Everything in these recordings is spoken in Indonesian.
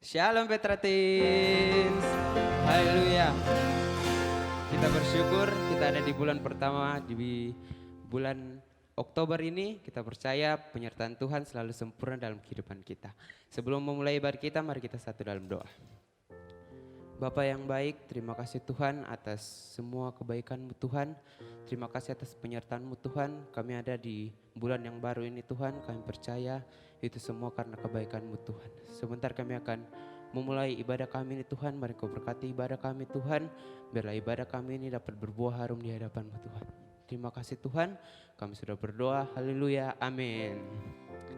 Shalom Petratis. Haleluya. Kita bersyukur kita ada di bulan pertama di bulan Oktober ini. Kita percaya penyertaan Tuhan selalu sempurna dalam kehidupan kita. Sebelum memulai ibadah kita, mari kita satu dalam doa. Bapa yang baik, terima kasih Tuhan atas semua kebaikan-Mu Tuhan. Terima kasih atas penyertaan-Mu Tuhan. Kami ada di bulan yang baru ini Tuhan, kami percaya itu semua karena kebaikan-Mu Tuhan. Sebentar kami akan memulai ibadah kami ini Tuhan. Mari Kau berkati ibadah kami Tuhan. Biarlah ibadah kami ini dapat berbuah harum di hadapan-Mu Tuhan. Terima kasih Tuhan, kami sudah berdoa. Haleluya, amin.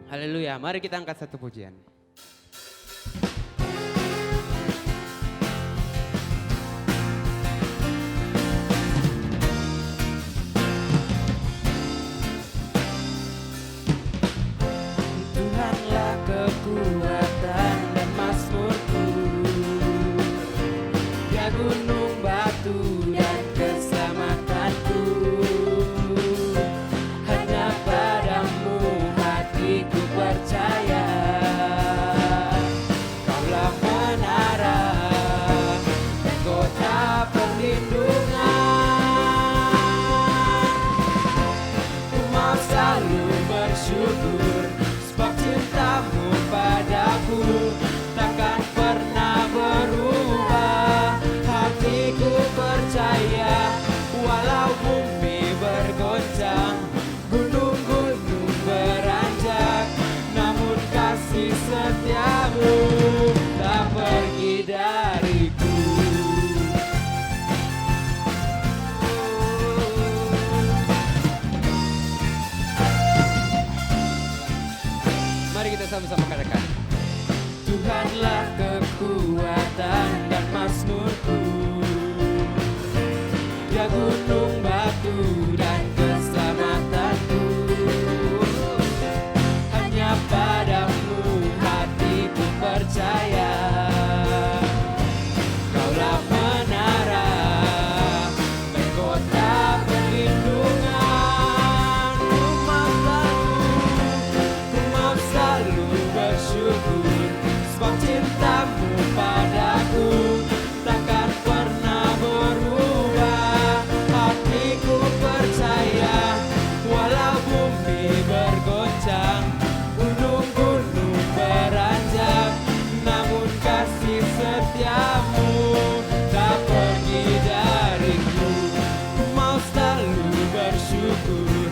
Haleluya, mari kita angkat satu pujian. Kekuatan dan mazmurku, ya gunung batu dan keselamatanku. Hanya padamu hatiku percaya, Kaulah menara dan kota perlindungan. Ku mau selalu bersyukur sebab cintamu padaku takkan pernah berubah. Hatiku percaya walau bumi bergoncang, gunung-gunung beranjak, namun kasih setiamu tak pergi dariku. Mari kita sama-sama katakan, Tuhanlah kekuatan dan mazmurku, ya gunung batu dan keselamatanku. Hanya padamu hatiku percaya, Kaulah menara dan kota perlindungan. Ku mau selalu bersyukur sebab cintamu padaku takkan pernah berubah. Hatiku percaya walau bumi bergoncang, gunung-gunung beranjak, namun kasih setiamu tak pergi dariku. Ku mau selalu bersyukur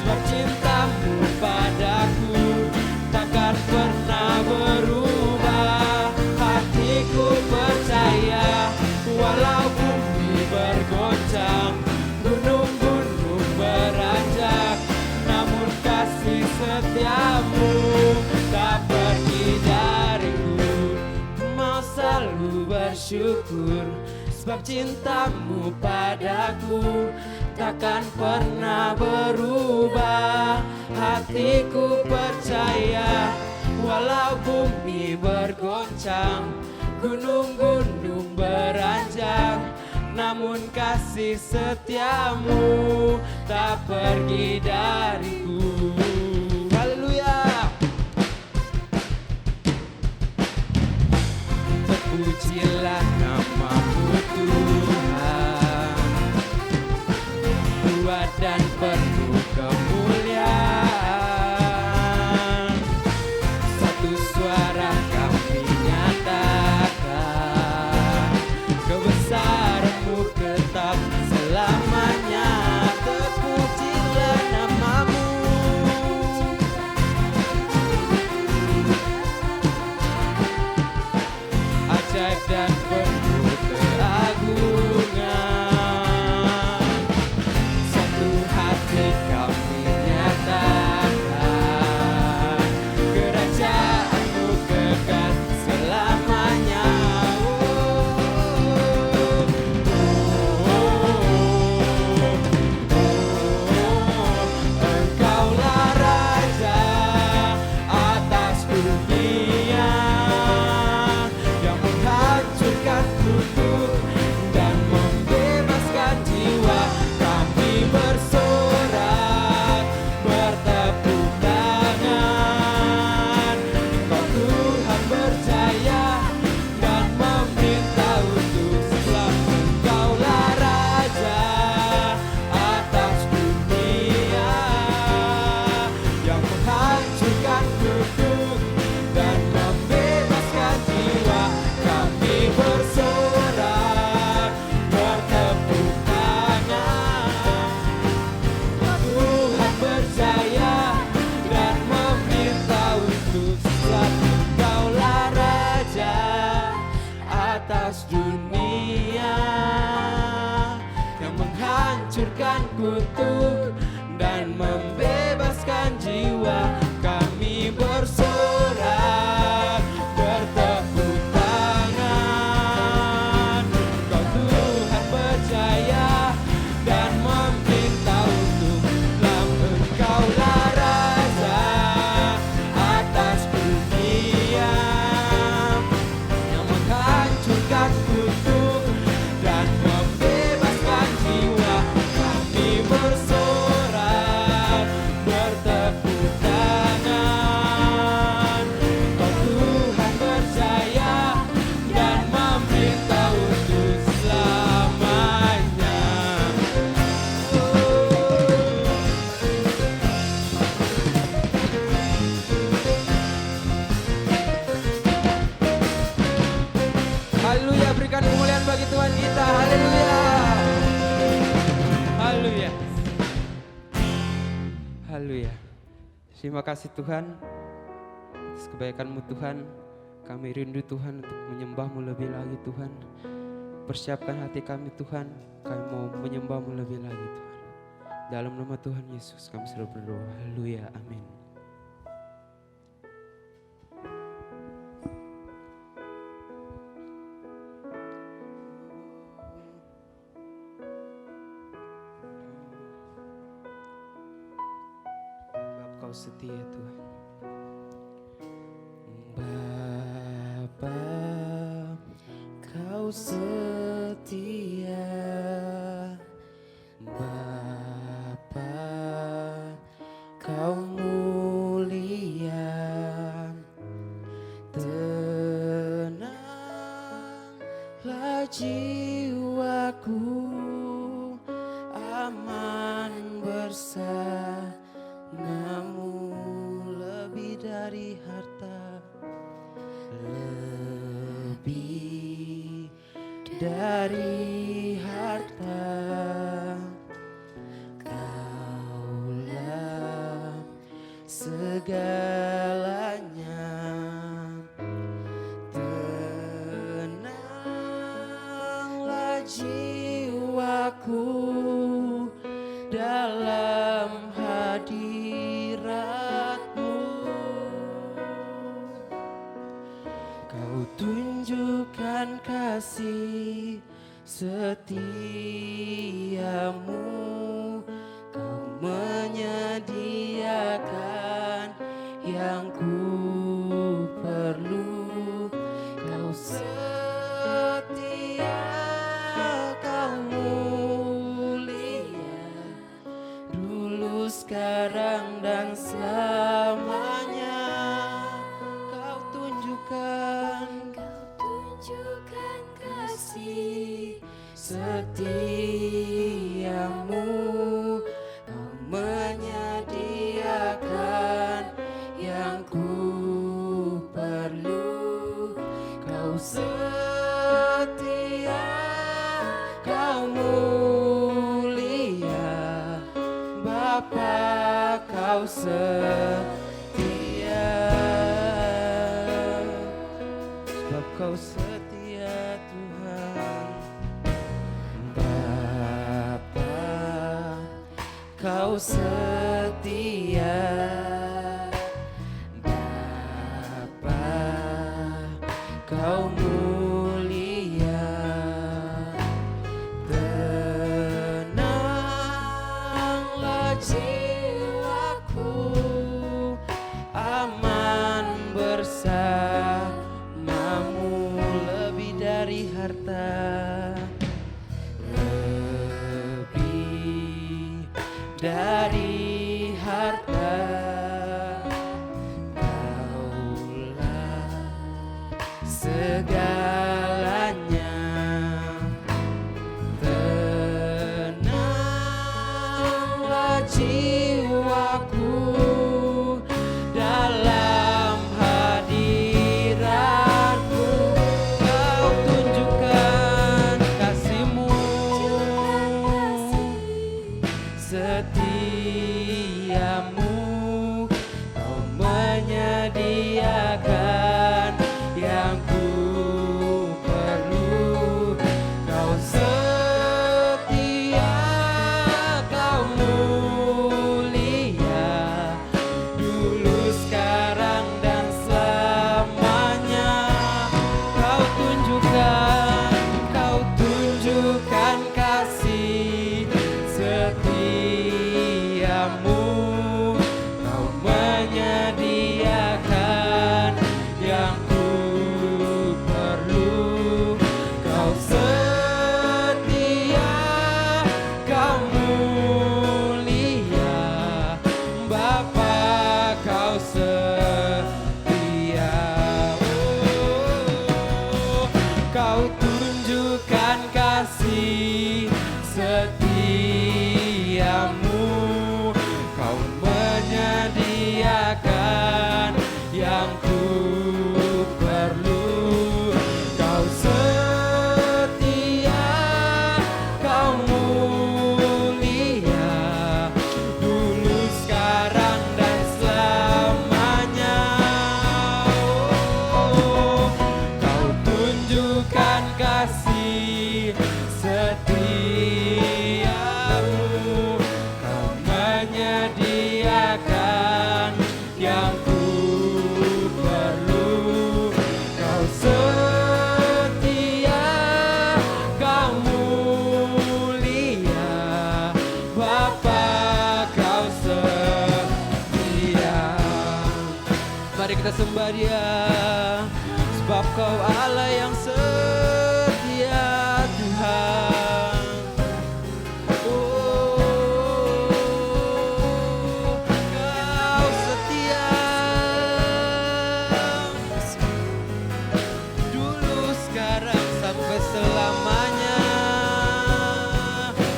sebab cintamu padaku takkan pernah berubah. Hatiku percaya walau bumi bergoncang, gunung-gunung beranjak, namun kasih setiamu tak pergi dariku. Ku mau selalu bersyukur sebab cintamu padaku takkan pernah berubah. Hatiku percaya walau bumi bergoncang, gunung-gunung beranjak, namun kasih setiamu tak pergi dariku. Haleluya. Terpujilah nama-Mu Tuhan, kuat dan penuh kemuliaan. Satu suara kami nyatakan, kebesaran-Mu tetap selamanya. Terpujilah nama-Mu, ajaib dan penuh keagungan. Satu hati menghancurkan kutuk dan membebaskan jiwa. Kami bersorak, bertepuk tangan. Kau Tuhan percaya dan meminta untuk Engkaulah Raja atas dunia yang menghancurkan kutuk dan membebaskan jiwa. Kami bersorak, bertepuk tangan. Kau Tuhan percaya dan meminta untuk selamanya. Haleluya, berikan kemuliaan bagi Tuhan kita. Haleluya. Haleluya. Haleluya. Terima kasih Tuhan atas kebaikan-Mu Tuhan. Kami rindu Tuhan untuk menyembah-Mu lebih lagi Tuhan. Persiapkan hati kami Tuhan. Kami mau menyembah-Mu lebih lagi Tuhan. Dalam nama Tuhan Yesus kami selalu berdoa. Haleluya. Amin. Kau setia Tuhan. Bapa, Kau setia. Bapa, Kau mulia. Tenanglah jiwaku, aman bersamamu. Lebih dari harta, lebih dari harta, Kaulah segalanya. Tenanglah jiwaku dalam hadirat-Mu. Kau tunjukkan kasih setiamu. Kau menyediakan yang ku perlu. Kau setia, Kau mulia, dulu, sekarang, dan selamanya. Kau tunjukkan kasih setiamu. Kau menyediakan yang ku perlu. Kau setia, Kau mulia, Bapa, Kau setia. Sebab Kau setia Tuhan. Bapa, Kau setia. Bapa, Kau mulia. Tenanglah jiwaku, aman bersamamu. Lebih dari harta, lebih dari harta, Kaulah segalanya. Tenanglah jiwaku dalam hadirat-Mu. Kau tunjukkan kasih-Mu setiamu. Kau menyediakan yang ku perlu. Kau setia, setiamu, kau menyediakan yang ku perlu. Kau setia, kau mulia, Bapa kau setia. Oh, kau tunjukkan kasih setiamu, kau menyediakan yang ku perlu. Kau setia, kau mulia, dulu, sekarang, dan selamanya. Oh, kau tunjukkan kasih setiamu, kau menyediakan yang ku perlu. Kau setia, kau mulia, Bapa kau setia. Mari kita sembah Dia, sebab kau Allah yang setia, Tuhan. Oh, kau setia, dulu, sekarang, sampai selamanya.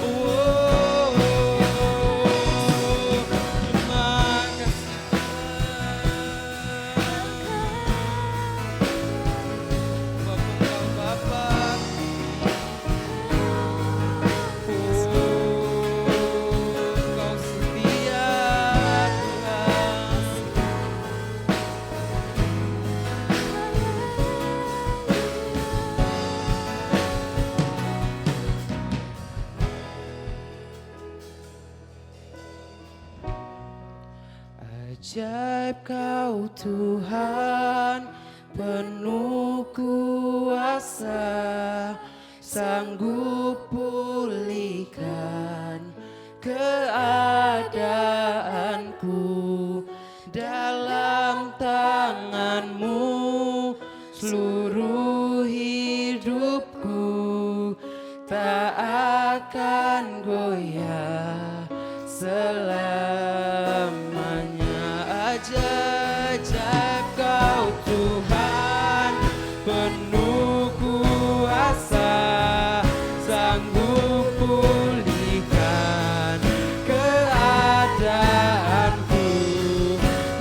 Oh, terima kasih Bapa. Kau setia, Tuhan. Ajaib kau Tuhan, penuh kuasa, sanggup pulihkan keadaanku. Dalam tangan-Mu seluruh hidupku tak akan goyah selamanya. Ajaib kau Tuhan, penuh kuasa, sanggup pulihkan keadaanku.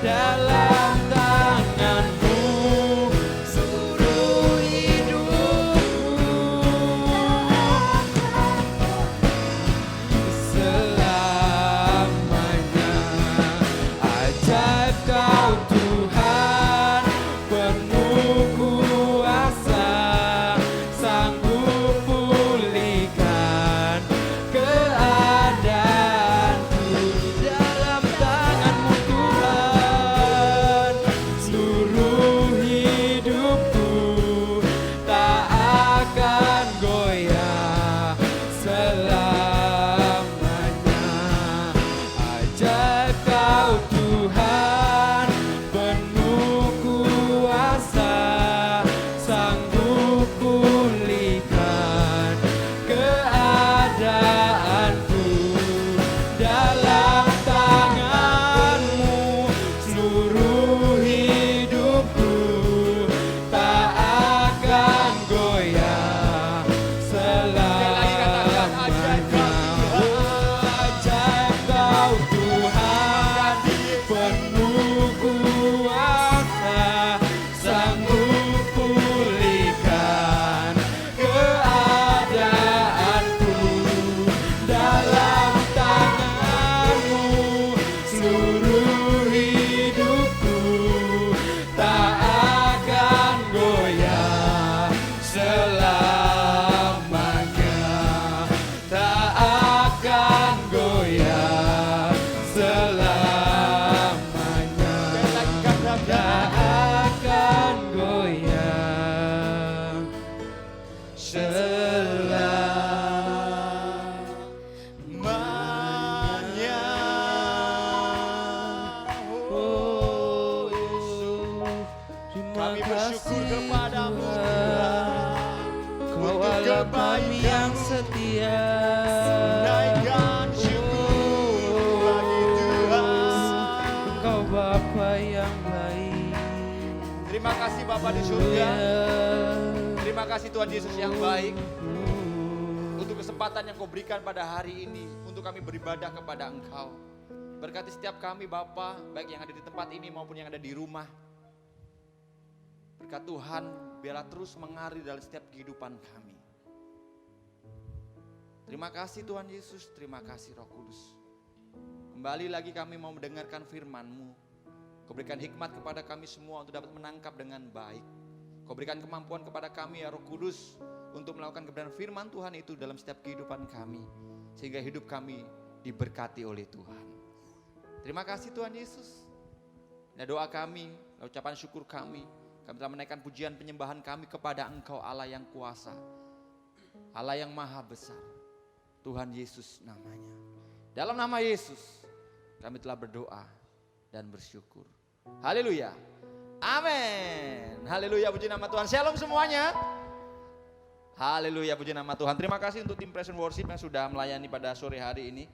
Dalam tangan-Mu seluruh hidupku selamanya. kami yang setia. Naikkan syukur bagi Tuhan. Engkau Bapa yang baik. Terima kasih Bapa di surga. Terima kasih Tuhan Yesus yang baik. Untuk kesempatan yang Kau berikan pada hari ini. Untuk kami beribadah kepada Engkau. Berkati setiap kami Bapa, baik yang ada di tempat ini maupun yang ada di rumah. Berkat Tuhan, biarlah terus mengalir dalam setiap kehidupan kami. Terima kasih Tuhan Yesus, terima kasih Roh Kudus. Kembali lagi kami mau mendengarkan firman-Mu. Kau berikan hikmat kepada kami semua untuk dapat menangkap dengan baik. Kau berikan kemampuan kepada kami ya Roh Kudus untuk melakukan kebenaran firman Tuhan itu dalam setiap kehidupan kami. Sehingga hidup kami diberkati oleh Tuhan. Terima kasih Tuhan Yesus. Nah, doa kami, ucapan syukur kami. Kami telah menaikkan pujian penyembahan kami kepada Engkau Allah yang kuasa. Allah yang maha besar. Tuhan Yesus namanya. Dalam nama Yesus kami telah berdoa dan bersyukur. Haleluya. Amin. Haleluya, puji nama Tuhan. Shalom semuanya. Haleluya, puji nama Tuhan. Terima kasih untuk tim Present Worship yang sudah melayani pada sore hari ini.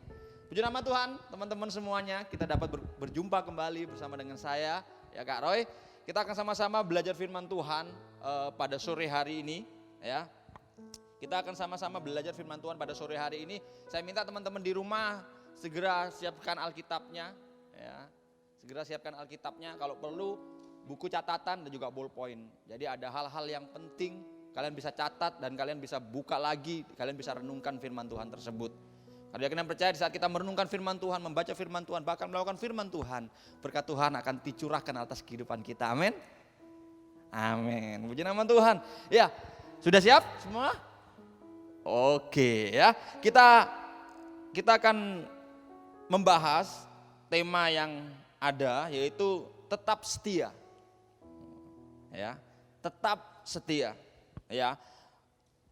Puji nama Tuhan, teman-teman semuanya. Kita dapat berjumpa kembali bersama dengan saya, ya Kak Roy. Kita akan sama-sama belajar firman Tuhan pada sore hari ini, ya. Kita akan sama-sama belajar firman Tuhan pada sore hari ini. Saya minta teman-teman di rumah segera siapkan Alkitabnya, ya. Segera siapkan Alkitabnya. Kalau perlu buku catatan dan juga ballpoint. Jadi ada hal-hal yang penting kalian bisa catat dan kalian bisa buka lagi, kalian bisa renungkan firman Tuhan tersebut. Karena yakin dan percaya di saat kita merenungkan firman Tuhan, membaca firman Tuhan, bahkan melakukan firman Tuhan, berkat Tuhan akan dicurahkan atas kehidupan kita. Amin. Amin. Puji nama Tuhan. Ya, sudah siap semua? Oke ya. Kita akan membahas tema yang ada, yaitu tetap setia. Ya, tetap setia. Ya.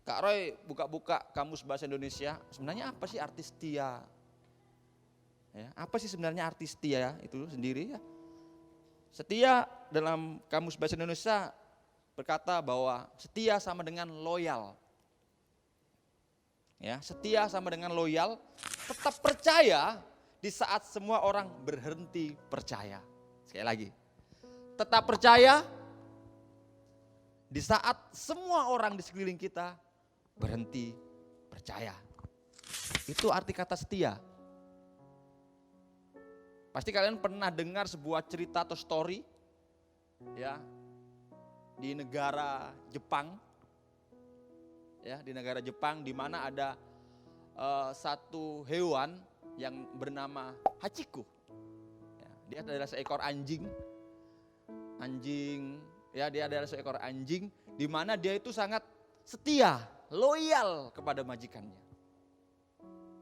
Kak Roy buka-buka Kamus Bahasa Indonesia, sebenarnya apa sih arti setia? Ya, apa sih sebenarnya arti setia itu sendiri ya? Setia dalam Kamus Bahasa Indonesia berkata bahwa setia sama dengan loyal. Ya, setia sama dengan loyal, tetap percaya di saat semua orang berhenti percaya. Sekali lagi, tetap percaya di saat semua orang di sekeliling kita berhenti percaya. Itu arti kata setia. Pasti kalian pernah dengar sebuah cerita atau story ya di negara Jepang. Ya, di negara Jepang di mana ada satu hewan yang bernama Hachiko. Ya, dia adalah seekor anjing. Ya, dia adalah seekor anjing di mana dia itu sangat setia, loyal kepada majikannya.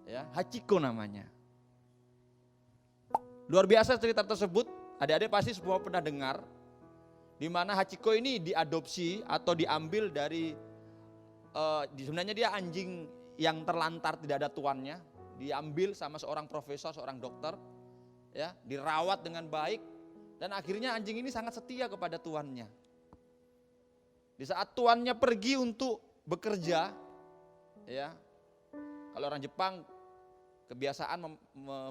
Ya, Hachiko namanya. Luar biasa cerita tersebut. Adik-adik pasti semua pernah dengar. Di mana Hachiko ini diadopsi atau diambil dari sebenarnya dia anjing yang terlantar, tidak ada tuannya. Diambil sama seorang profesor, seorang dokter. Ya, dirawat dengan baik dan akhirnya anjing ini sangat setia kepada tuannya. Di saat tuannya pergi untuk bekerja, ya, kalau orang Jepang kebiasaan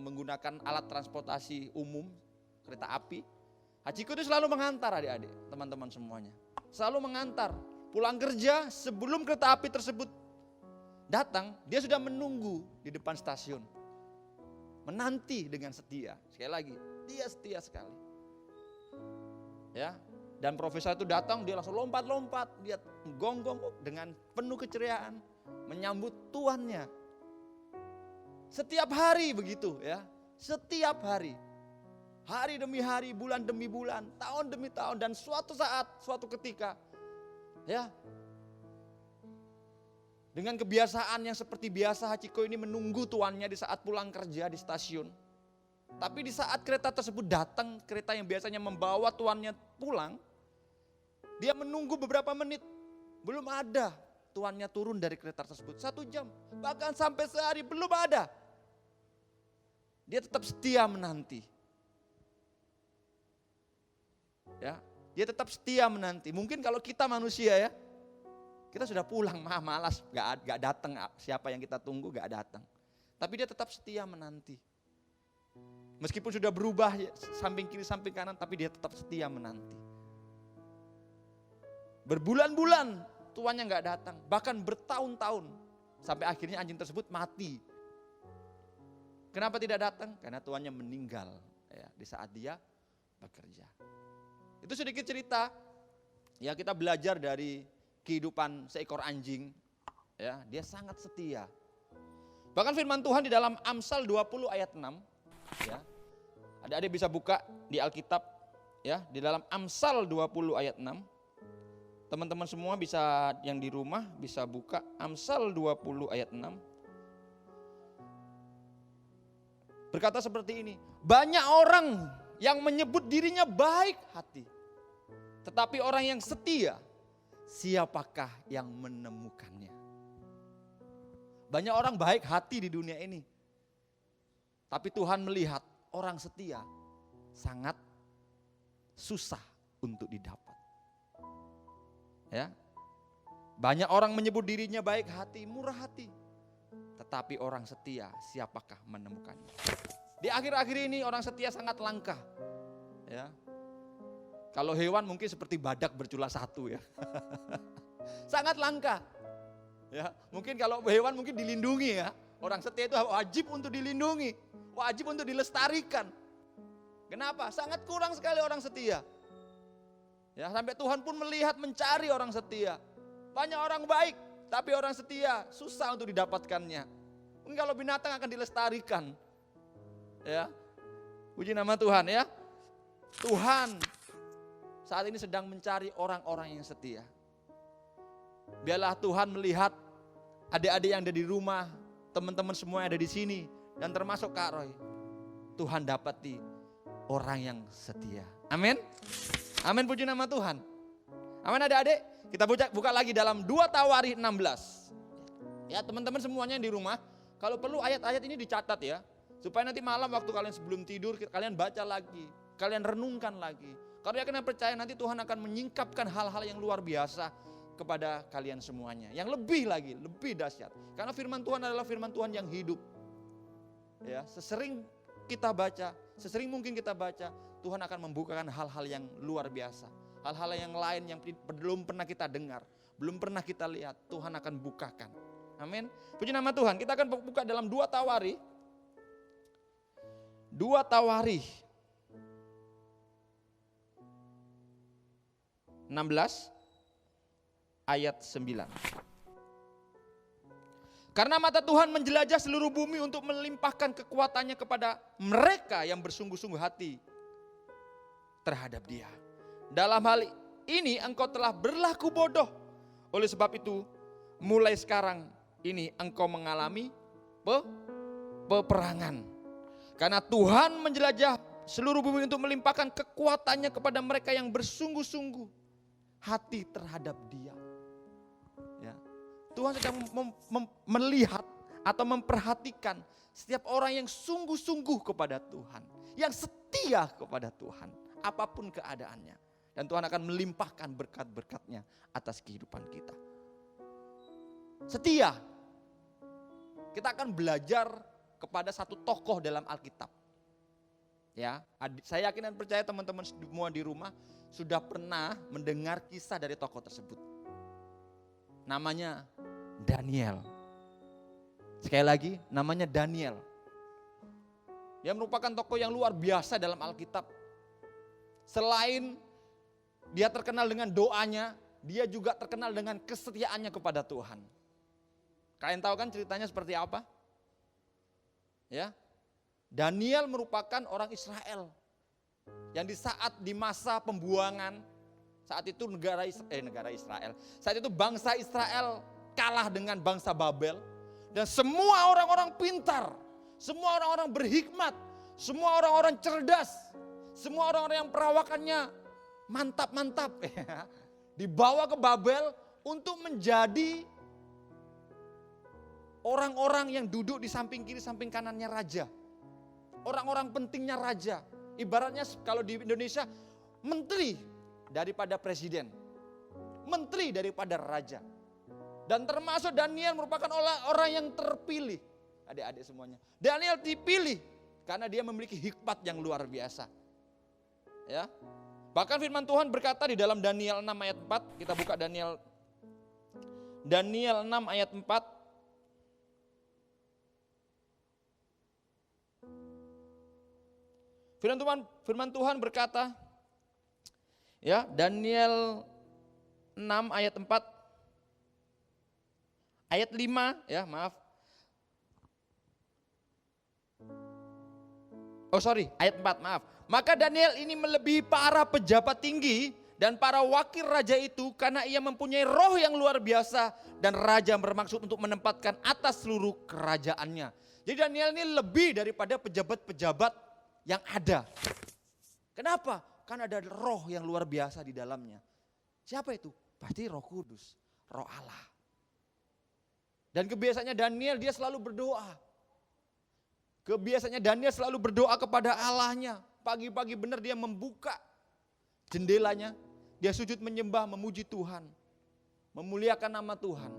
menggunakan alat transportasi umum, kereta api. Hachiko itu selalu mengantar adik-adik, teman-teman semuanya. Selalu mengantar, pulang kerja sebelum kereta api tersebut datang, dia sudah menunggu di depan stasiun. Menanti dengan setia, sekali lagi, dia setia sekali. Ya. Dan profesor itu datang, dia langsung lompat-lompat, dia gonggong dengan penuh keceriaan menyambut tuannya. Setiap hari begitu ya, setiap hari. Hari demi hari, bulan demi bulan, tahun demi tahun, dan suatu saat, suatu ketika ya, dengan kebiasaan yang seperti biasa Hachiko ini menunggu tuannya di saat pulang kerja di stasiun. Tapi di saat kereta tersebut datang, kereta yang biasanya membawa tuannya pulang, dia menunggu beberapa menit, belum ada tuannya turun dari kereta tersebut. 1 jam, bahkan sampai sehari belum ada. Dia tetap setia menanti. Ya, dia tetap setia menanti. Mungkin kalau kita manusia ya, Kita sudah pulang, malas, gak datang. Siapa yang kita tunggu gak datang. Tapi dia tetap setia menanti. Meskipun sudah berubah samping kiri samping kanan, tapi dia tetap setia menanti. Berbulan-bulan tuannya gak datang, bahkan bertahun-tahun. Sampai akhirnya anjing tersebut mati. Kenapa tidak datang? Karena tuannya meninggal ya, di saat dia bekerja. Itu sedikit cerita. Ya, kita belajar dari kehidupan seekor anjing, ya, dia sangat setia. Bahkan firman Tuhan di dalam Amsal 20 ayat 6, ya. Adik-adik bisa buka di Alkitab, ya, di dalam Amsal 20 ayat 6. Teman-teman semua bisa yang di rumah bisa buka Amsal 20 ayat 6. Berkata seperti ini, banyak orang yang menyebut dirinya baik hati, tetapi orang yang setia, siapakah yang menemukannya? Banyak orang baik hati di dunia ini. Tapi Tuhan melihat orang setia sangat susah untuk didapat. Ya. Banyak orang menyebut dirinya baik hati, murah hati. Tetapi orang setia, siapakah menemukannya? Di akhir-akhir ini orang setia sangat langka. Ya. Kalau hewan mungkin seperti badak bercula satu ya. Sangat langka. Ya, mungkin kalau hewan mungkin dilindungi ya. Orang setia itu wajib untuk dilindungi, wajib untuk dilestarikan. Kenapa? Sangat kurang sekali orang setia. Ya, sampai Tuhan pun melihat mencari orang setia. Banyak orang baik, tapi orang setia susah untuk didapatkannya. Mungkin kalau binatang akan dilestarikan. Ya. Puji nama Tuhan ya. Tuhan saat ini sedang mencari orang-orang yang setia. Biarlah Tuhan melihat adik-adik yang ada di rumah, teman-teman semua yang ada di sini, dan termasuk Kak Roy. Tuhan dapati orang yang setia. Amin. Amin, puji nama Tuhan. Amin adik-adik. Kita buka lagi dalam 2 Tawarikh 16. Ya teman-teman semuanya yang di rumah, kalau perlu ayat-ayat ini dicatat ya. Supaya nanti malam waktu kalian sebelum tidur, kalian baca lagi. Kalian renungkan lagi. Karena yakin dan percaya nanti Tuhan akan menyingkapkan hal-hal yang luar biasa kepada kalian semuanya. Yang lebih lagi, lebih dahsyat. Karena firman Tuhan adalah firman Tuhan yang hidup. Ya, sesering kita baca, sesering mungkin kita baca, Tuhan akan membukakan hal-hal yang luar biasa. Hal-hal yang lain yang belum pernah kita dengar, belum pernah kita lihat, Tuhan akan bukakan. Amin. Puji nama Tuhan. Kita akan buka dalam 2 Tawarikh. 2 Tawarikh 16 ayat 9. Karena mata Tuhan menjelajah seluruh bumi untuk melimpahkan kekuatannya kepada mereka yang bersungguh-sungguh hati terhadap Dia. Dalam hal ini engkau telah berlaku bodoh. Oleh sebab itu mulai sekarang ini engkau mengalami peperangan. Karena Tuhan menjelajah seluruh bumi untuk melimpahkan kekuatannya kepada mereka yang bersungguh-sungguh hati terhadap Dia. Ya. Tuhan sedang melihat atau memperhatikan setiap orang yang sungguh-sungguh kepada Tuhan, yang setia kepada Tuhan, apapun keadaannya. Dan Tuhan akan melimpahkan berkat-berkatnya atas kehidupan kita. Setia. Kita akan belajar kepada satu tokoh dalam Alkitab. Ya, saya yakin dan percaya teman-teman semua di rumah sudah pernah mendengar kisah dari tokoh tersebut. Namanya Daniel. Sekali lagi, namanya Daniel. Dia merupakan tokoh yang luar biasa dalam Alkitab. Selain dia terkenal dengan doanya, dia juga terkenal dengan kesetiaannya kepada Tuhan. Kalian tahu kan ceritanya seperti apa? Ya, Daniel merupakan orang Israel yang di masa pembuangan, saat itu negara Israel, saat itu bangsa Israel kalah dengan bangsa Babel, dan semua orang-orang pintar, semua orang-orang berhikmat, semua orang-orang cerdas, semua orang-orang yang perawakannya mantap-mantap, dibawa ke Babel untuk menjadi orang-orang yang duduk di samping kiri, samping kanannya raja. Orang-orang pentingnya raja. Ibaratnya kalau di Indonesia, menteri daripada presiden. Menteri daripada raja. Dan termasuk Daniel merupakan orang yang terpilih. Adik-adik semuanya. Daniel dipilih karena dia memiliki hikmat yang luar biasa. Ya. Bahkan firman Tuhan berkata di dalam Daniel 6 ayat 4. Kita buka Daniel 6 ayat 4. Firman Tuhan berkata, ya, Daniel 6 ayat 4. Ayat 5, ya maaf. Ayat 4, maaf. Maka Daniel ini melebihi para pejabat tinggi dan para wakil raja itu karena ia mempunyai roh yang luar biasa dan raja bermaksud untuk menempatkan atas seluruh kerajaannya. Jadi Daniel ini lebih daripada pejabat-pejabat yang ada. Kenapa? Karena ada roh yang luar biasa di dalamnya. Siapa itu? Pasti Roh Kudus, Roh Allah. Dan kebiasaannya Daniel dia selalu berdoa. Kebiasaannya Daniel selalu berdoa kepada Allahnya. Pagi-pagi benar dia membuka jendelanya. Dia sujud menyembah, memuji Tuhan. Memuliakan nama Tuhan.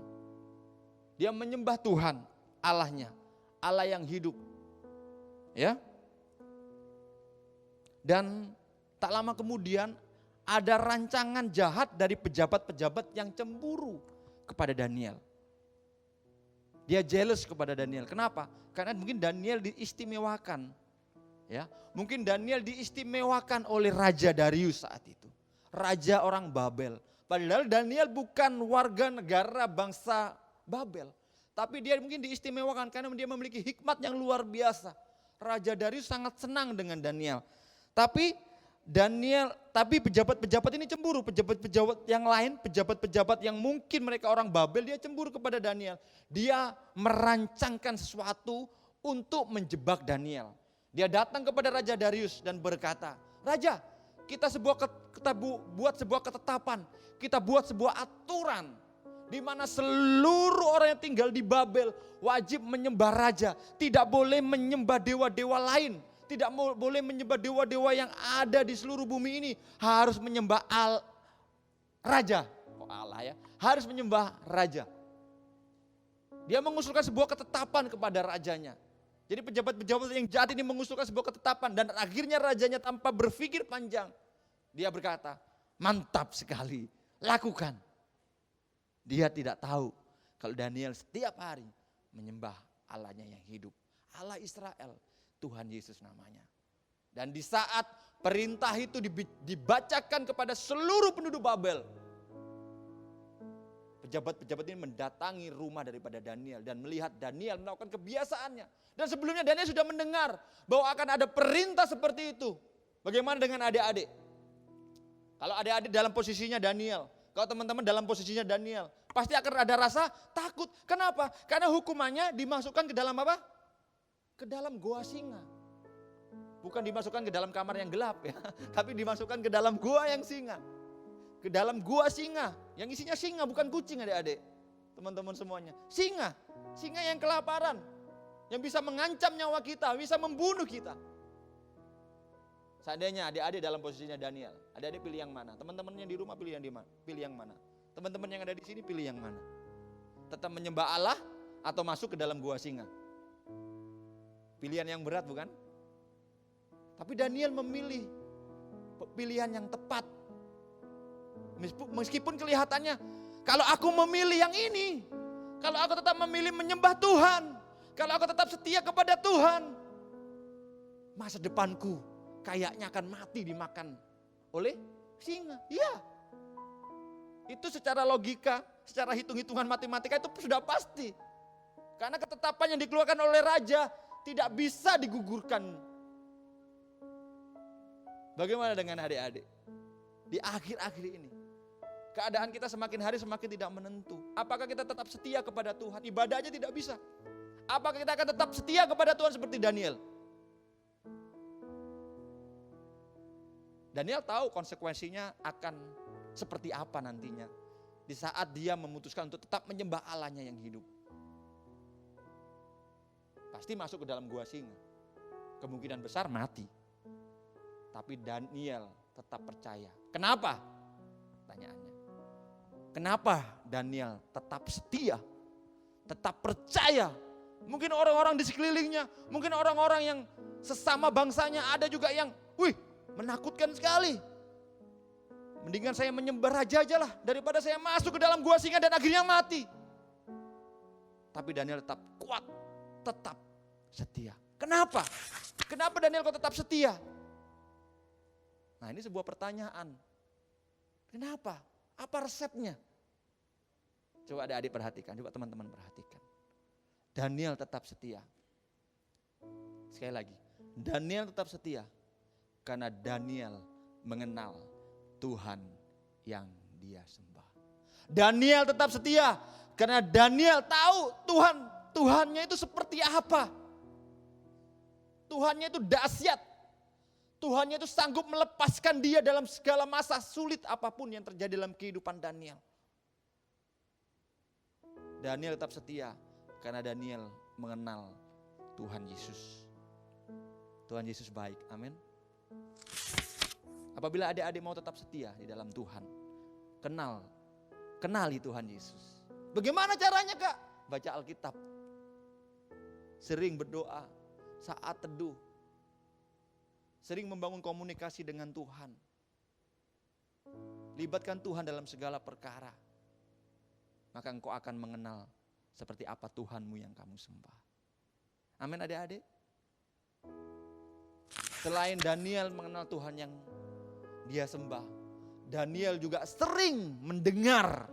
Dia menyembah Tuhan, Allahnya. Allah yang hidup. Ya. Dan tak lama kemudian ada rancangan jahat dari pejabat-pejabat yang cemburu kepada Daniel. Dia jealous kepada Daniel. Kenapa? Karena mungkin Daniel diistimewakan. Ya, mungkin Daniel diistimewakan oleh Raja Darius saat itu. Raja orang Babel. Padahal Daniel bukan warga negara bangsa Babel. Tapi dia mungkin diistimewakan karena dia memiliki hikmat yang luar biasa. Raja Darius sangat senang dengan Daniel. Tapi pejabat-pejabat ini cemburu, pejabat-pejabat yang lain, pejabat-pejabat yang mungkin mereka orang Babel, dia cemburu kepada Daniel. Dia merancangkan sesuatu untuk menjebak Daniel. Dia datang kepada Raja Darius dan berkata, Raja, kita buat sebuah ketetapan, kita buat sebuah aturan, di mana seluruh orang yang tinggal di Babel wajib menyembah raja, tidak boleh menyembah dewa-dewa lain. Tidak boleh menyembah dewa-dewa yang ada di seluruh bumi ini. Harus menyembah raja. Allah ya. Harus menyembah raja. Dia mengusulkan sebuah ketetapan kepada rajanya. Jadi pejabat-pejabat yang jahat ini mengusulkan sebuah ketetapan. Dan akhirnya rajanya tanpa berpikir panjang. Dia berkata, mantap sekali. Lakukan. Dia tidak tahu kalau Daniel setiap hari menyembah Allahnya yang hidup. Allah Israel. Tuhan Yesus namanya. Dan di saat perintah itu dibacakan kepada seluruh penduduk Babel, pejabat-pejabat ini mendatangi rumah daripada Daniel dan melihat Daniel melakukan kebiasaannya. Dan sebelumnya Daniel sudah mendengar bahwa akan ada perintah seperti itu. Bagaimana dengan adik-adik? Kalau adik-adik dalam posisinya Daniel, kalau teman-teman dalam posisinya Daniel, pasti akan ada rasa takut. Kenapa? Karena hukumannya dimasukkan ke dalam apa? Ke dalam gua singa. Bukan dimasukkan ke dalam kamar yang gelap ya, tapi dimasukkan ke dalam gua yang singa. Ke dalam gua singa, yang isinya singa bukan kucing adik-adik. Teman-teman semuanya, singa. Singa yang kelaparan, yang bisa mengancam nyawa kita, bisa membunuh kita. Seandainya adik-adik dalam posisinya Daniel, adik-adik pilih yang mana? Teman-temannya di rumah pilih yang mana? Teman-teman yang ada di sini pilih yang mana? Tetap menyembah Allah atau masuk ke dalam gua singa? Pilihan yang berat bukan? Tapi Daniel memilih pilihan yang tepat. Meskipun kelihatannya, kalau aku memilih yang ini, kalau aku tetap memilih menyembah Tuhan, kalau aku tetap setia kepada Tuhan, masa depanku kayaknya akan mati dimakan oleh singa. Iya. Itu secara logika, secara hitung-hitungan matematika itu sudah pasti. Karena ketetapan yang dikeluarkan oleh raja tidak bisa digugurkan. Bagaimana dengan adik-adik? Di akhir-akhir ini, keadaan kita semakin hari semakin tidak menentu. Apakah kita tetap setia kepada Tuhan? Ibadah aja tidak bisa. Apakah kita akan tetap setia kepada Tuhan seperti Daniel? Daniel tahu konsekuensinya akan seperti apa nantinya. Di saat dia memutuskan untuk tetap menyembah Allahnya yang hidup. Pasti masuk ke dalam gua singa. Kemungkinan besar mati. Tapi Daniel tetap percaya. Kenapa? Pertanyaannya. Kenapa Daniel tetap setia, tetap percaya? Mungkin orang-orang di sekelilingnya, mungkin orang-orang yang sesama bangsanya ada juga yang, wih, menakutkan sekali. Mendingan saya menyembah raja aja lah daripada saya masuk ke dalam gua singa dan akhirnya mati. Tapi Daniel tetap kuat, tetap setia. Kenapa? Kenapa Daniel kok tetap setia? Nah, ini sebuah pertanyaan. Kenapa? Apa resepnya? Coba adik-adik perhatikan, coba teman-teman perhatikan. Daniel tetap setia. Sekali lagi, Daniel tetap setia karena Daniel mengenal Tuhan yang dia sembah. Daniel tetap setia karena Daniel tahu Tuhannya itu seperti apa. Tuhannya itu dahsyat. Tuhannya itu sanggup melepaskan dia dalam segala masa sulit apapun yang terjadi dalam kehidupan Daniel. Daniel tetap setia karena Daniel mengenal Tuhan Yesus. Tuhan Yesus baik, amin. Apabila adik-adik mau tetap setia di dalam Tuhan, kenali Tuhan Yesus. Bagaimana caranya, Kak? Baca Alkitab. Sering berdoa saat teduh. Sering membangun komunikasi dengan Tuhan. Libatkan Tuhan dalam segala perkara. Maka engkau akan mengenal seperti apa Tuhanmu yang kamu sembah. Amin adik-adik. Selain Daniel mengenal Tuhan yang dia sembah, Daniel juga sering mendengar.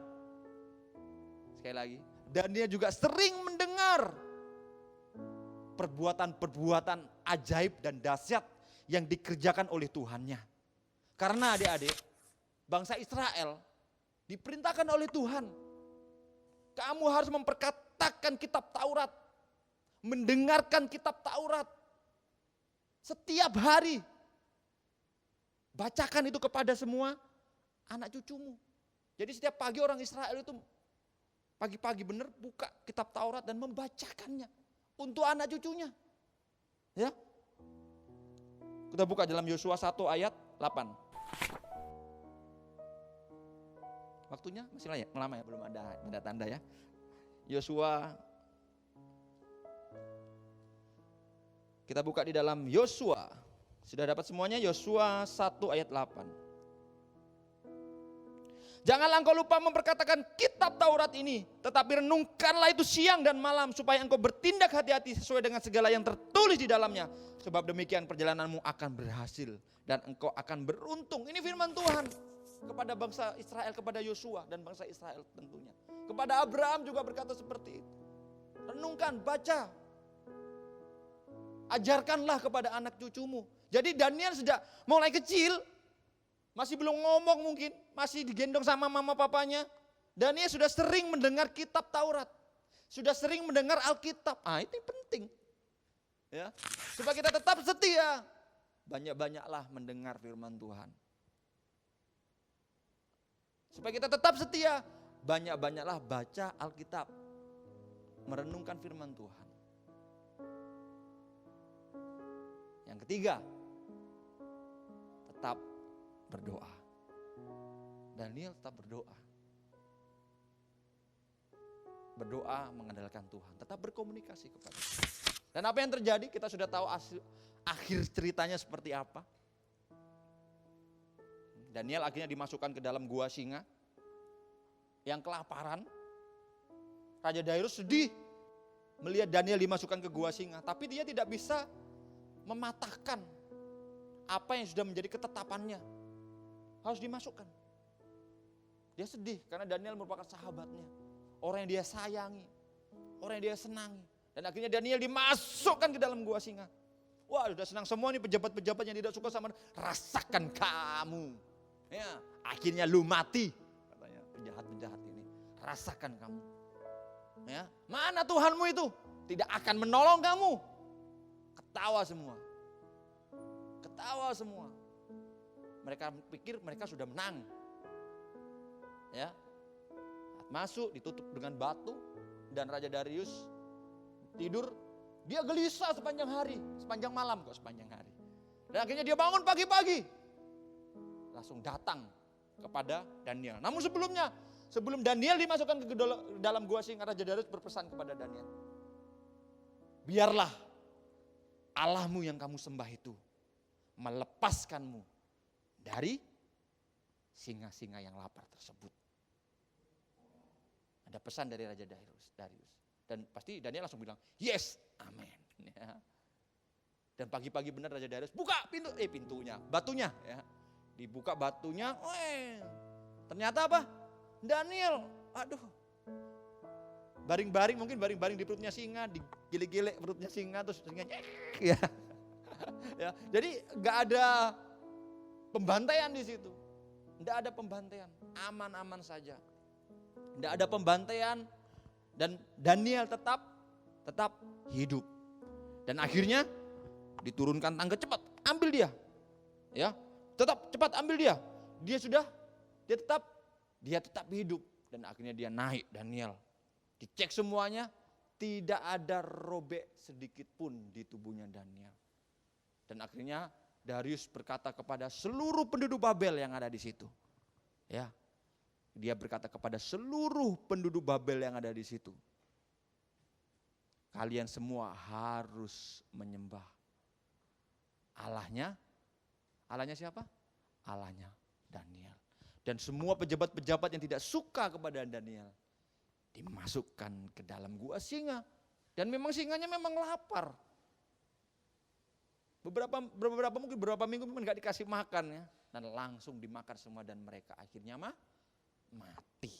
Sekali lagi, Daniel juga sering mendengar perbuatan-perbuatan ajaib dan dahsyat yang dikerjakan oleh Tuhannya. Karena adik-adik, bangsa Israel diperintahkan oleh Tuhan. Kamu harus memperkatakan kitab Taurat. Mendengarkan kitab Taurat. Setiap hari. Bacakan itu kepada semua anak cucumu. Jadi setiap pagi orang Israel itu pagi-pagi benar buka kitab Taurat dan membacakannya untuk anak cucunya. Ya. Kita buka dalam Yosua 1 ayat 8. Waktunya masih lama ya, belum ada tanda-tanda ya. Yosua. Kita buka di dalam Yosua. Sudah dapat semuanya? Yosua 1 ayat 8. Janganlah engkau lupa memperkatakan kitab Taurat ini, tetapi renungkanlah itu siang dan malam supaya engkau bertindak hati-hati sesuai dengan segala yang tertulis di dalamnya. Sebab demikian perjalananmu akan berhasil dan engkau akan beruntung. Ini firman Tuhan kepada bangsa Israel, kepada Yosua dan bangsa Israel tentunya. Kepada Abraham juga berkata seperti itu. Renungkan, baca. Ajarkanlah kepada anak cucumu. Jadi Daniel sejak mulai kecil, masih belum ngomong mungkin, masih digendong sama mama papanya. Daniel sudah sering mendengar kitab Taurat. Sudah sering mendengar Alkitab. Itu penting. Ya, supaya kita tetap setia. Banyak-banyaklah mendengar firman Tuhan. Supaya kita tetap setia, banyak-banyaklah baca Alkitab. Merenungkan firman Tuhan. Yang ketiga, tetap berdoa. Daniel tetap berdoa. Berdoa mengandalkan Tuhan, tetap berkomunikasi kepada Tuhan. Dan apa yang terjadi? Kita sudah tahu akhir ceritanya seperti apa. Daniel akhirnya dimasukkan ke dalam gua singa yang kelaparan. Raja Darius sedih melihat Daniel dimasukkan ke gua singa, tapi dia tidak bisa mematahkan apa yang sudah menjadi ketetapannya. Harus dimasukkan. Dia sedih karena Daniel merupakan sahabatnya, orang yang dia sayangi, orang yang dia senangi. Dan akhirnya Daniel dimasukkan ke dalam gua singa. Wah, sudah senang semua nih pejabat-pejabat yang tidak suka sama, rasakan kamu. Ya, akhirnya lu mati, katanya penjahat-penjahat ini. Rasakan kamu. Ya, mana Tuhanmu itu? Tidak akan menolong kamu. Ketawa semua. Ketawa semua. Mereka pikir mereka sudah menang. Ya. Masuk ditutup dengan batu dan Raja Darius tidur, dia gelisah sepanjang hari, sepanjang malam kok sepanjang hari. Dan akhirnya dia bangun pagi-pagi. Langsung datang kepada Daniel. Namun sebelumnya sebelum Daniel dimasukkan ke dalam gua singa, Raja Darius berpesan kepada Daniel, biarlah Allahmu yang kamu sembah itu melepaskanmu dari singa-singa yang lapar tersebut. Ada pesan dari Raja Darius. Dan pasti Daniel langsung bilang, yes, amin. Ya. Dan pagi-pagi benar Raja Darius buka batunya. Ya. Dibuka batunya, ternyata apa? Daniel, aduh. Baring-baring di perutnya singa, digile-gile perutnya singa, terus singanya, ya. Ya, jadi nggak ada pembantaian di situ. Nggak ada pembantaian, aman-aman saja. Nggak ada pembantaian dan Daniel tetap hidup. Dan akhirnya diturunkan tangga, cepat ambil dia. Ya, tetap cepat ambil dia. Dia tetap hidup dan akhirnya dia naik Daniel. Dicek semuanya, tidak ada robek sedikit pun di tubuhnya Daniel. Dan akhirnya Darius berkata kepada seluruh penduduk Babel yang ada di situ. Ya. Dia berkata kepada seluruh penduduk Babel yang ada di situ. Kalian semua harus menyembah Allahnya siapa? Allahnya Daniel. Dan semua pejabat-pejabat yang tidak suka kepada Daniel dimasukkan ke dalam gua singa. Dan memang singanya memang lapar. Beberapa minggu nggak dikasih makan ya, dan langsung dimakan semua dan mereka akhirnya mati.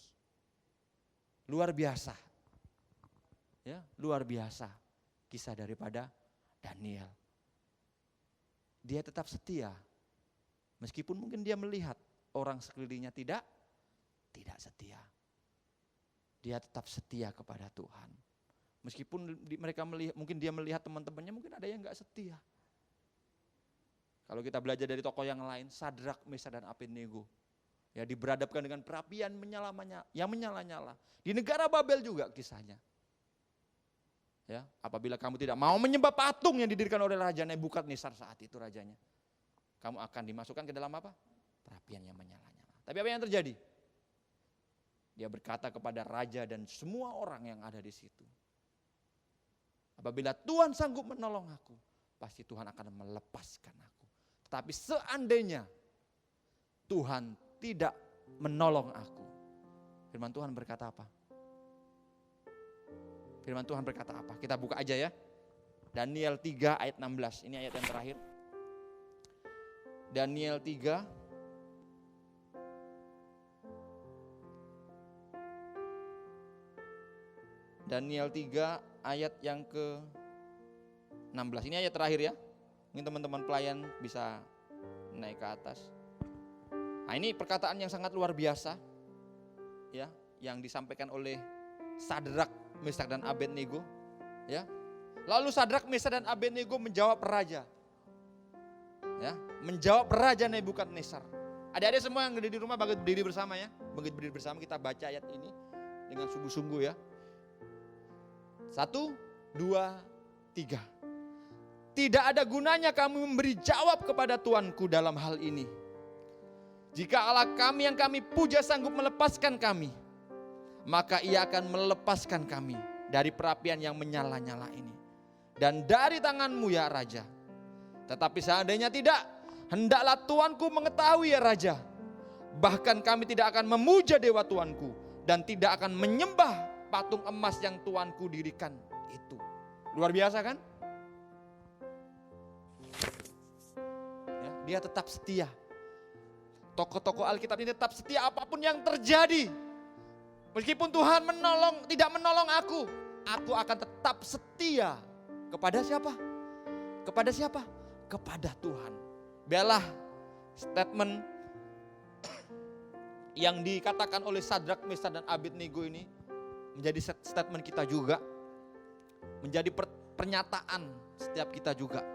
Luar biasa. Ya, luar biasa kisah daripada Daniel. Dia tetap setia. Meskipun mungkin dia melihat orang sekelilingnya tidak setia. Dia tetap setia kepada Tuhan. Meskipun mereka melihat, mungkin dia melihat teman-temannya mungkin ada yang enggak setia. Kalau kita belajar dari tokoh yang lain, Sadrak, Mesak dan Abednego, ya diberhadapkan dengan perapian yang menyala-nyala. Di negara Babel juga kisahnya. Ya, apabila kamu tidak mau menyembah patung yang didirikan oleh Raja Nebukadnezar saat itu rajanya, kamu akan dimasukkan ke dalam apa? Perapian yang menyala-nyala. Tapi apa yang terjadi? Dia berkata kepada raja dan semua orang yang ada di situ, apabila Tuhan sanggup menolong aku, pasti Tuhan akan melepaskan aku. Tetapi seandainya Tuhan tidak menolong aku, firman Tuhan berkata apa? Firman Tuhan berkata apa? Kita buka aja ya. Daniel 3 ayat 16. Ini ayat yang terakhir. Daniel 3 ayat yang ke-16. Ini ayat terakhir ya. Mungkin teman-teman pelayan bisa naik ke atas. Nah, ini perkataan yang sangat luar biasa ya, yang disampaikan oleh Sadrak, Mesak dan Abednego ya. Lalu Sadrak, Mesak dan Abednego menjawab raja. Ya, menjawab Raja Nebukadnezar. Adik-adik semua yang ada di rumah bangkit berdiri bersama ya. Bangkit berdiri bersama, kita baca ayat ini dengan sungguh-sungguh ya. 1, 2, 3. Tidak ada gunanya kami memberi jawab kepada Tuanku dalam hal ini. Jika Allah kami yang kami puja sanggup melepaskan kami, maka ia akan melepaskan kami dari perapian yang menyala-nyala ini. Dan dari tanganmu ya Raja. Tetapi seandainya tidak, hendaklah Tuanku mengetahui ya Raja. Bahkan kami tidak akan memuja dewa Tuanku dan tidak akan menyembah patung emas yang Tuanku dirikan itu. Luar biasa kan? Ya, dia tetap setia. Tokoh-tokoh Alkitab ini tetap setia apapun yang terjadi. Meskipun Tuhan tidak menolong aku akan tetap setia kepada siapa? Kepada siapa? Kepada Tuhan. Biarlah statement yang dikatakan oleh Sadrak, Mesak dan Abednego ini menjadi statement kita juga, menjadi pernyataan setiap kita juga.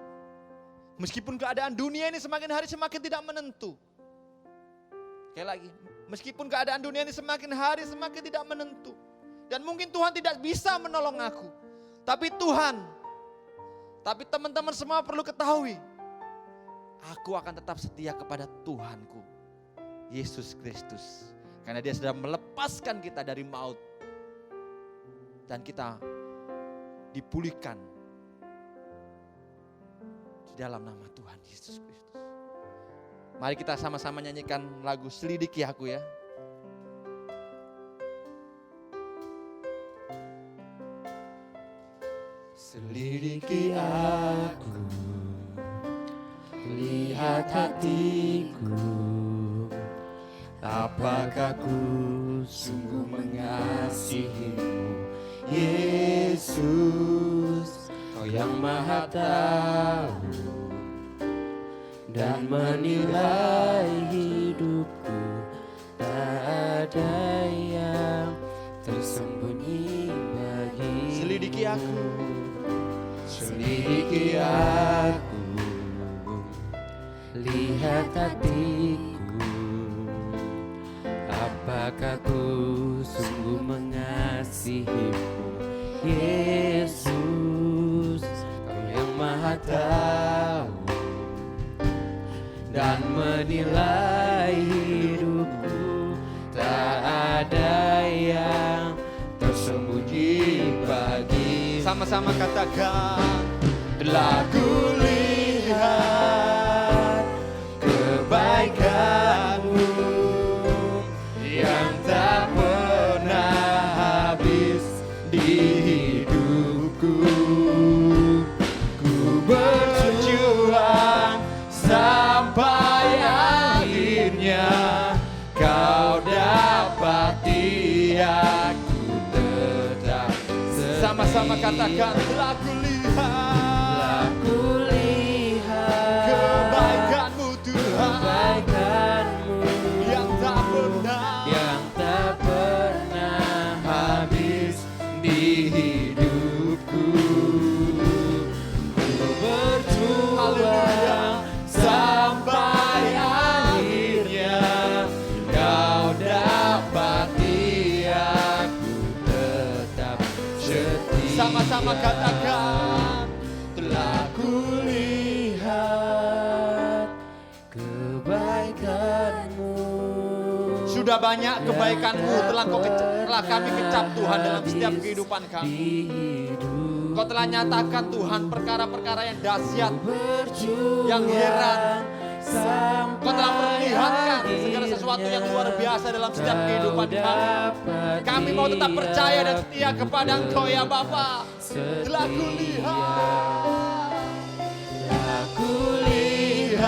Meskipun keadaan dunia ini semakin hari semakin tidak menentu. Sekali lagi, meskipun keadaan dunia ini semakin hari semakin tidak menentu. Dan mungkin Tuhan tidak bisa menolong aku. Tapi teman-teman semua perlu ketahui, aku akan tetap setia kepada Tuhanku, Yesus Kristus. Karena dia sudah melepaskan kita dari maut. Dan kita dipulihkan di dalam nama Tuhan Yesus Kristus. Mari kita sama-sama nyanyikan lagu Selidiki Aku ya. Selidiki aku, lihat hatiku, apakah ku sungguh mengasihimu, Yesus, Kau yang Maha Tahu dan menilai hidupku, tak ada yang tersembunyi bagi. Selidiki aku. Selidiki aku, lihat hatiku, apakah ku sungguh mengasihimu, Yesus, Kau yang Maha Tahu dan menilai hidupku, tak ada yang tersembunyi bagi. Sama-sama katakan. Telah kulihat kebaikan-Mu yang tak pernah habis di hidupku. Ku berjuang sampai akhirnya Kau dapati aku tetap setia. Sama-sama katakan. Telah kulihat kebaikan-Mu Tuhan, kebaikan-Mu yang tak pernah habis di hidupku. Ku berjuang sampai akhirnya Kau dapati aku tetap setia. Sama-sama katakan. Telah kulihat kebaikan-Mu. Sudah banyak kebaikan-Mu telah kami kecap Tuhan dalam setiap kehidupan kami. Kau telah nyatakan Tuhan perkara-perkara yang dahsyat, yang heran. Kau telah perlihatkan segala sesuatu yang luar biasa dalam setiap kehidupan kami. Kami mau tetap percaya dan setia kepada Engkau ya Bapa. Telah kulihat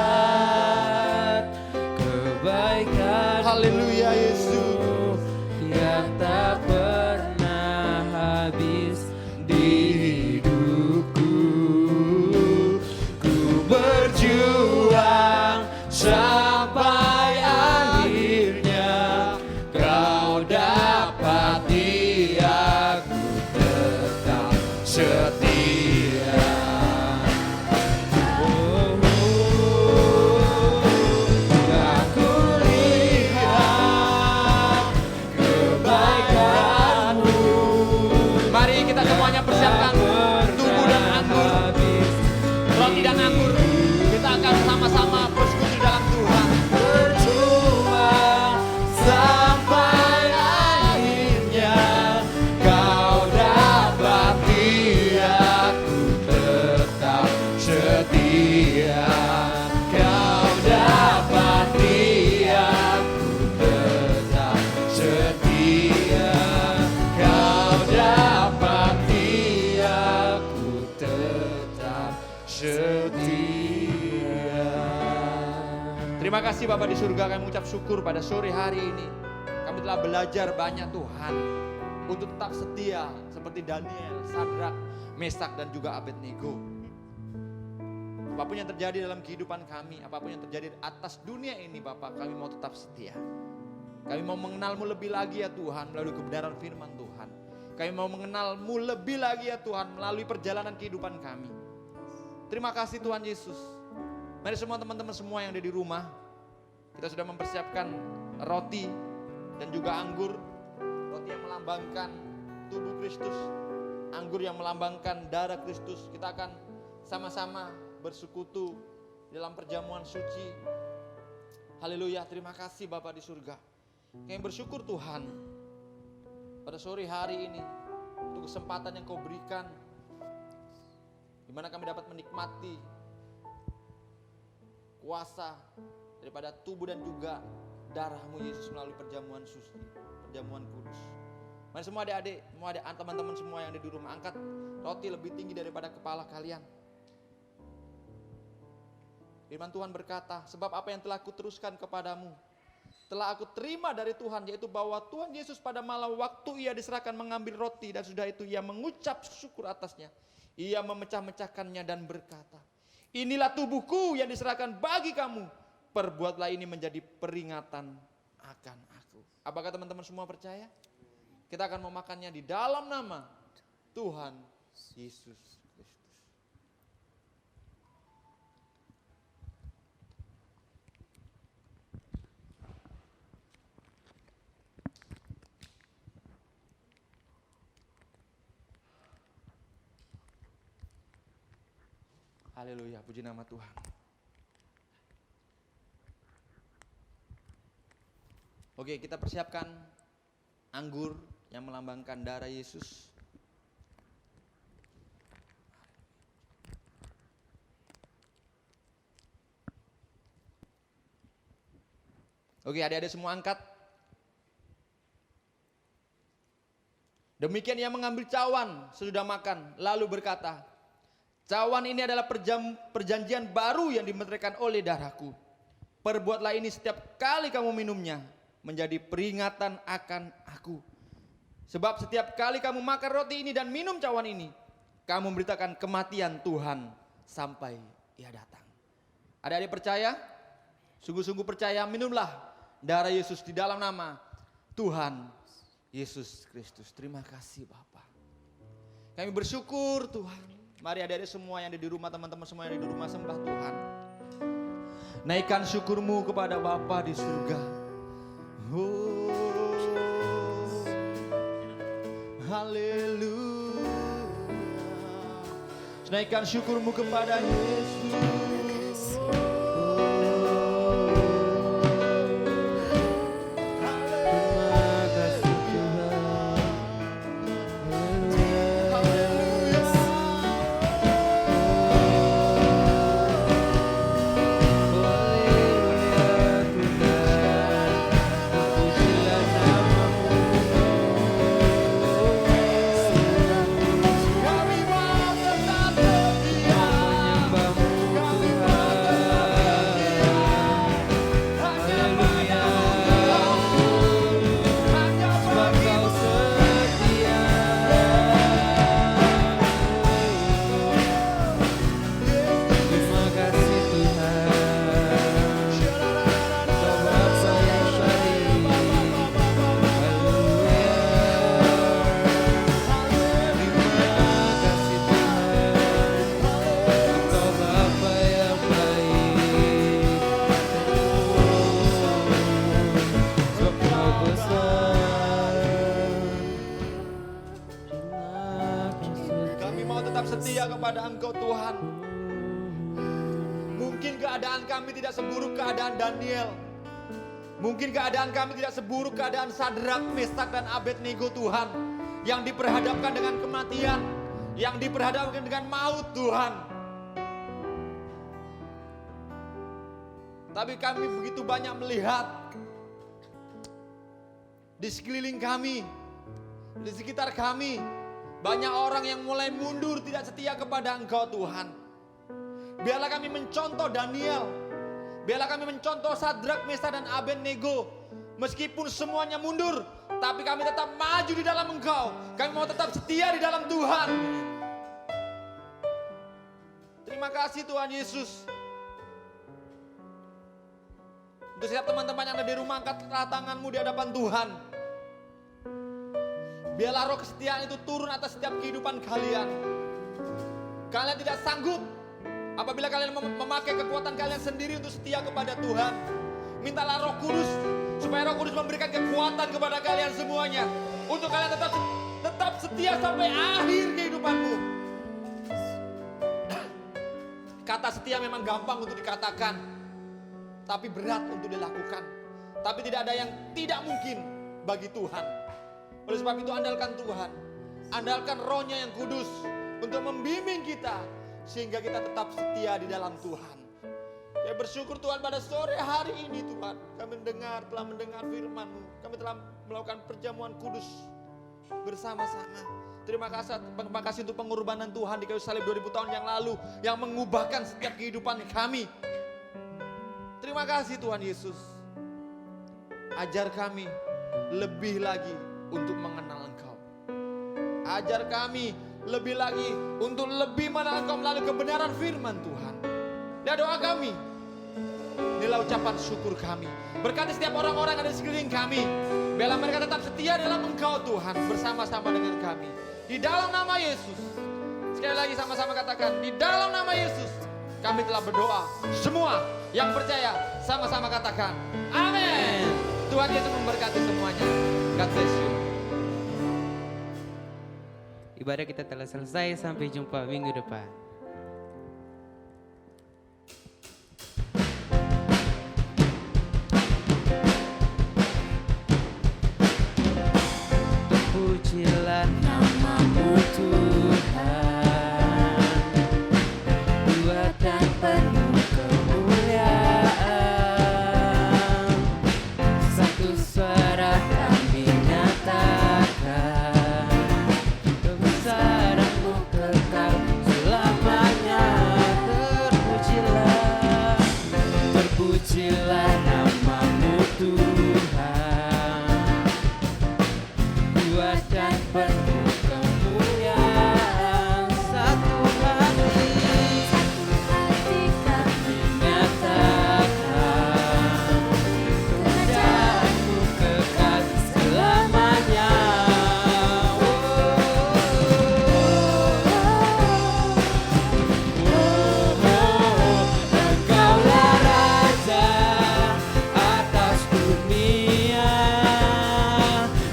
kebaikan. Haleluya Yesus. Yang tak pernah habis di hidupku. Ku berjuang sampai akhirnya Kau dapati aku tetap setia. Aku lihat kebaikan-Mu. Mari kita semuanya persiapkan tubuh dan anggur, roti dan anggur. Kita akan sama-sama bersekutu dalam Tuhan. Berjuang sampai akhirnya Kau dapati aku tetap setia. Kau dapati aku tetap setia. Kau dapati aku tetap setia. Terima kasih Bapak di surga, kami mengucap syukur pada sore hari ini. Kami telah belajar banyak Tuhan untuk tetap setia seperti Daniel, Sadrak, Mesak dan juga Abednego. Apapun yang terjadi dalam kehidupan kami, apapun yang terjadi atas dunia ini Bapak, kami mau tetap setia. Kami mau mengenal-Mu lebih lagi ya Tuhan melalui kebenaran firman Tuhan. Kami mau mengenal-Mu lebih lagi ya Tuhan melalui perjalanan kehidupan kami. Terima kasih Tuhan Yesus. Mari semua teman-teman semua yang ada di rumah, kita sudah mempersiapkan roti dan juga anggur. Roti yang melambangkan tubuh Kristus, anggur yang melambangkan darah Kristus. Kita akan sama-sama bersekutu dalam perjamuan suci. Haleluya, terima kasih Bapa di surga. Kami bersyukur Tuhan pada sore hari ini untuk kesempatan yang Kau berikan, di mana kami dapat menikmati kuasa daripada tubuh dan juga darah-Mu Yesus melalui perjamuan suci, perjamuan kudus. Mari semua adik-adik, semua teman-teman semua yang ada di rumah, angkat roti lebih tinggi daripada kepala kalian. Firman Tuhan berkata, sebab apa yang telah kuteruskan kepadamu telah aku terima dari Tuhan, yaitu bahwa Tuhan Yesus pada malam waktu ia diserahkan mengambil roti, dan sudah itu ia mengucap syukur atasnya. Ia memecah-mecahkannya dan berkata, inilah tubuhku yang diserahkan bagi kamu, perbuatlah ini menjadi peringatan akan aku. Apakah teman-teman semua percaya? Kita akan memakannya di dalam nama Tuhan Yesus Kristus. Haleluya, puji nama Tuhan. Oke, kita persiapkan anggur yang melambangkan darah Yesus. Oke, adik-adik semua angkat. Demikian ia mengambil cawan sesudah makan, lalu berkata, cawan ini adalah perjanjian baru yang dimeteraikan oleh darahku. Perbuatlah ini setiap kali kamu minumnya, menjadi peringatan akan aku. Sebab setiap kali kamu makan roti ini dan minum cawan ini, kamu memberitakan kematian Tuhan sampai ia datang. Adik-adik percaya? Sungguh-sungguh percaya, minumlah darah Yesus di dalam nama Tuhan Yesus Kristus. Terima kasih Bapa. Kami bersyukur Tuhan. Mari adik-adik semua yang ada di rumah, teman-teman semua yang ada di rumah, sembah Tuhan. Naikkan syukurmu kepada Bapa di surga. Oh, haleluya. Naikkan syukurmu kepada Yesus. Setia kepada Engkau Tuhan. Mungkin keadaan kami tidak seburuk keadaan Daniel. Mungkin keadaan kami tidak seburuk keadaan Sadrak, Meshak dan Abednego Tuhan, yang diperhadapkan dengan kematian, yang diperhadapkan dengan maut Tuhan. Tapi kami begitu banyak melihat di sekeliling kami, di sekitar kami, banyak orang yang mulai mundur, tidak setia kepada Engkau Tuhan. Biarlah kami mencontoh Daniel. Biarlah kami mencontoh Sadrak, Meshak dan Abednego. Meskipun semuanya mundur, tapi kami tetap maju di dalam Engkau. Kami mau tetap setia di dalam Tuhan. Terima kasih Tuhan Yesus. Untuk setiap teman-teman yang ada di rumah, angkatlah tanganmu di hadapan Tuhan. Biarlah roh kesetiaan itu turun atas setiap kehidupan kalian. Kalian tidak sanggup apabila kalian memakai kekuatan kalian sendiri untuk setia kepada Tuhan. Mintalah Roh Kudus, supaya Roh Kudus memberikan kekuatan kepada kalian semuanya, untuk kalian tetap setia sampai akhir kehidupanmu. Kata setia memang gampang untuk dikatakan, tapi berat untuk dilakukan. Tapi tidak ada yang tidak mungkin bagi Tuhan. Oleh sebab itu andalkan Tuhan. Andalkan Roh-Nya yang kudus untuk membimbing kita sehingga kita tetap setia di dalam Tuhan. Ya bersyukur Tuhan pada sore hari ini Tuhan. Kami telah mendengar firman-Mu. Kami telah melakukan perjamuan kudus bersama-sama. Terima kasih untuk pengorbanan Tuhan di kayu salib 2000 tahun yang lalu yang mengubahkan setiap kehidupan kami. Terima kasih Tuhan Yesus. Ajar kami lebih lagi untuk mengenal Engkau. Ajar kami lebih lagi untuk lebih mengenal Engkau melalui kebenaran firman Tuhan. Dan doa kami, inilah ucapan syukur kami. Berkati setiap orang-orang yang ada di sekeliling kami. Biarlah mereka tetap setia dalam Engkau Tuhan, bersama-sama dengan kami. Di dalam nama Yesus. Sekali lagi sama-sama katakan, di dalam nama Yesus kami telah berdoa. Semua yang percaya sama-sama katakan amin. Tuhan Yesus memberkati semuanya. God bless you. Ibadah kita telah selesai, sampai jumpa minggu depan. Terpujilah nama-Mu Tuhan, buatan penuh kemuliaan. Satu suara kami nyatakan, kebesaran-Mu kekal selamanya. Terpujilah, terpujilah nama-Mu Tuhan, buatan penuh kemuliaan. Satu hati kami nyatakan, kerajaan-Mu kekal selamanya. Engkaulah Raja atas dunia,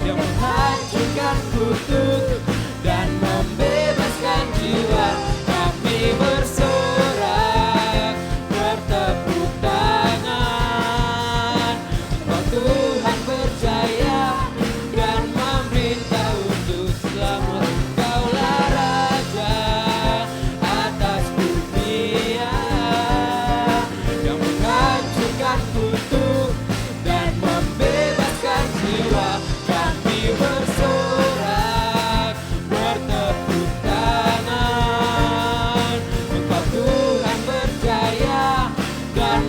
yang menghancurkan kutuk dan membebaskan jiwa. Kami bersorak, bertepuk tangan. Engkau Tuhan berjaya dan memerintah untuk selamat. Engkaulah Raja atas dunia, yang menghancurkan kutuk dan membebaskan jiwa. Kami bersorak, bertepuk tangan. Engkau Tuhan berjaya dan